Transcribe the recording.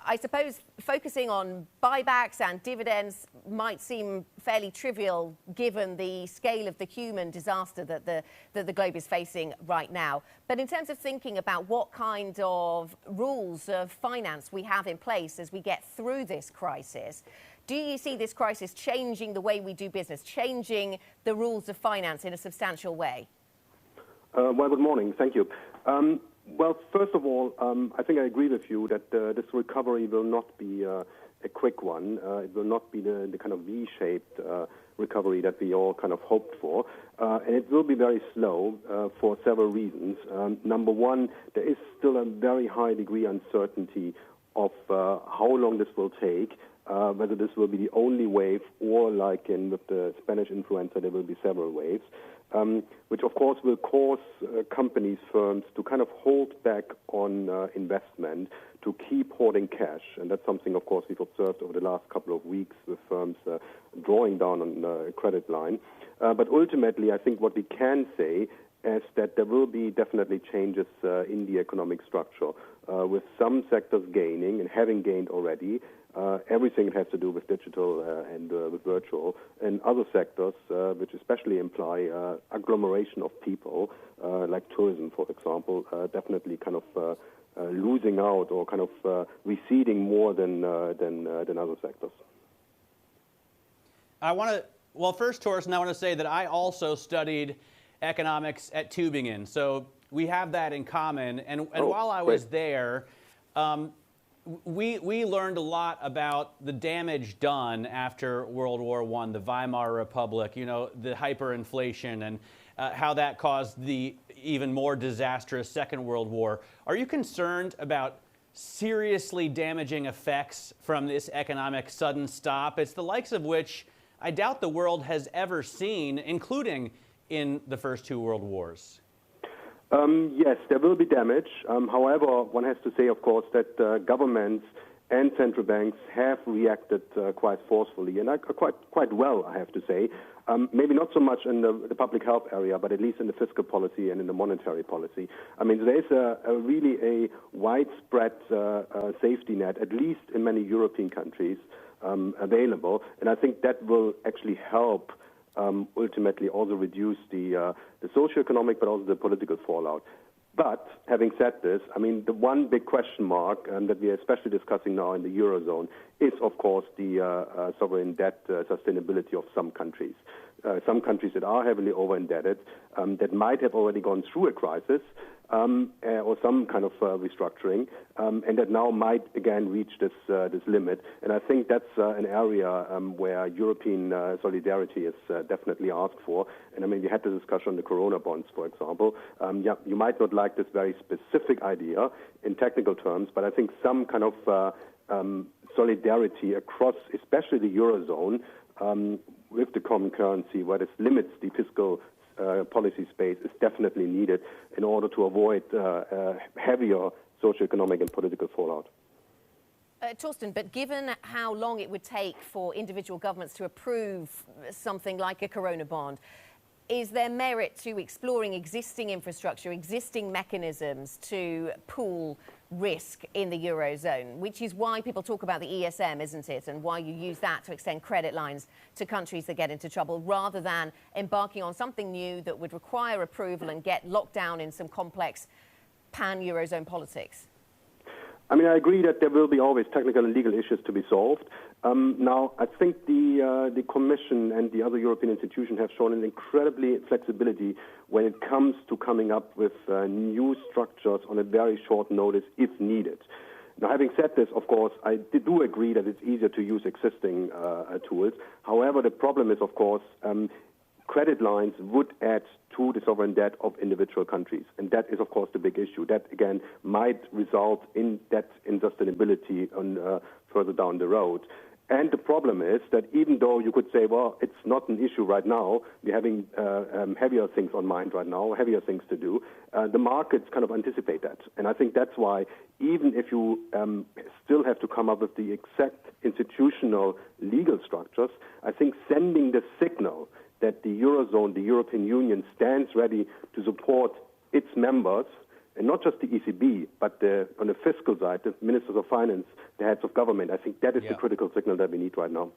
I suppose focusing on buybacks and dividends might seem fairly trivial given the scale of the human disaster that the globe is facing right now. But in terms of thinking about what kind of rules of finance we have in place as we get through this crisis, do you see this crisis changing the way we do business, changing the rules of finance in a substantial way? Well, good morning. Thank you. Well, first of all, I think I agree with you that this recovery will not be a quick one. It will not be the kind of V-shaped recovery that we all kind of hoped for. And it will be very slow for several reasons. Number one, there is still a very high degree of uncertainty of how long this will take, whether this will be the only wave or like with the Spanish influenza, there will be several waves. Which, of course, will cause companies, firms to kind of hold back on investment, to keep hoarding cash. And that's something, of course, we've observed over the last couple of weeks with firms drawing down on a credit line. But ultimately, I think what we can say is that there will be definitely changes in the economic structure, with some sectors gaining and having gained already. Everything has to do with digital and with virtual, and other sectors which especially imply agglomeration of people, like tourism, for example, definitely kind of losing out or kind of receding more than other sectors. Well, first, Thorsten, I want to say that I also studied economics at Tübingen, so we have that in common. And while I was there, we learned a lot about the damage done after World War I, the Weimar Republic, the hyperinflation, and how that caused the even more disastrous Second World War. Are you concerned about seriously damaging effects from this economic sudden stop? It's the likes of which I doubt the world has ever seen, including in the first two world wars. Yes, there will be damage. However, one has to say, of course, that governments and central banks have reacted quite forcefully and quite well, I have to say. Maybe not so much in the public health area, but at least in the fiscal policy and in the monetary policy. I mean, there is really a widespread safety net, at least in many European countries, available. And I think that will actually help ultimately also reduce the socioeconomic but also the political fallout. But having said this, I mean, the one big question mark that we are especially discussing now in the Eurozone is, of course, the sovereign debt sustainability of some countries. Some countries that are heavily over-indebted, that might have already gone through a crisis or some kind of restructuring, and that now might again reach this limit. And I think that's an area where European solidarity is definitely asked for. And I mean, we had the discussion on the Corona bonds, for example. You might not like this very specific idea in technical terms, but I think some kind of solidarity across, especially the Eurozone, with the common currency, where this limits the fiscal policy space, is definitely needed in order to avoid heavier socioeconomic and political fallout. Thorsten, but given how long it would take for individual governments to approve something like a Corona bond, is there merit to exploring existing infrastructure, existing mechanisms to pool risk in the Eurozone, which is why people talk about the ESM, isn't it, and why you use that to extend credit lines to countries that get into trouble, rather than embarking on something new that would require approval and get locked down in some complex pan-Eurozone politics? I mean, I agree that there will be always technical and legal issues to be solved. Now, I think the Commission and the other European institutions have shown an incredibly flexibility when it comes to coming up with new structures on a very short notice if needed. Now, having said this, of course, I do agree that it's easier to use existing tools. However, the problem is, of course, credit lines would add to the sovereign debt of individual countries. And that is, of course, the big issue. That, again, might result in debt insustainability further down the road. And the problem is that even though you could say, well, it's not an issue right now, we're having heavier things on mind right now, heavier things to do, the markets kind of anticipate that. And I think that's why even if you still have to come up with the exact institutional legal structures, I think sending the signal that the Eurozone, the European Union, stands ready to support its members and not just the ECB, but on the fiscal side, the ministers of finance, the heads of government. I think that is the critical signal that we need right now.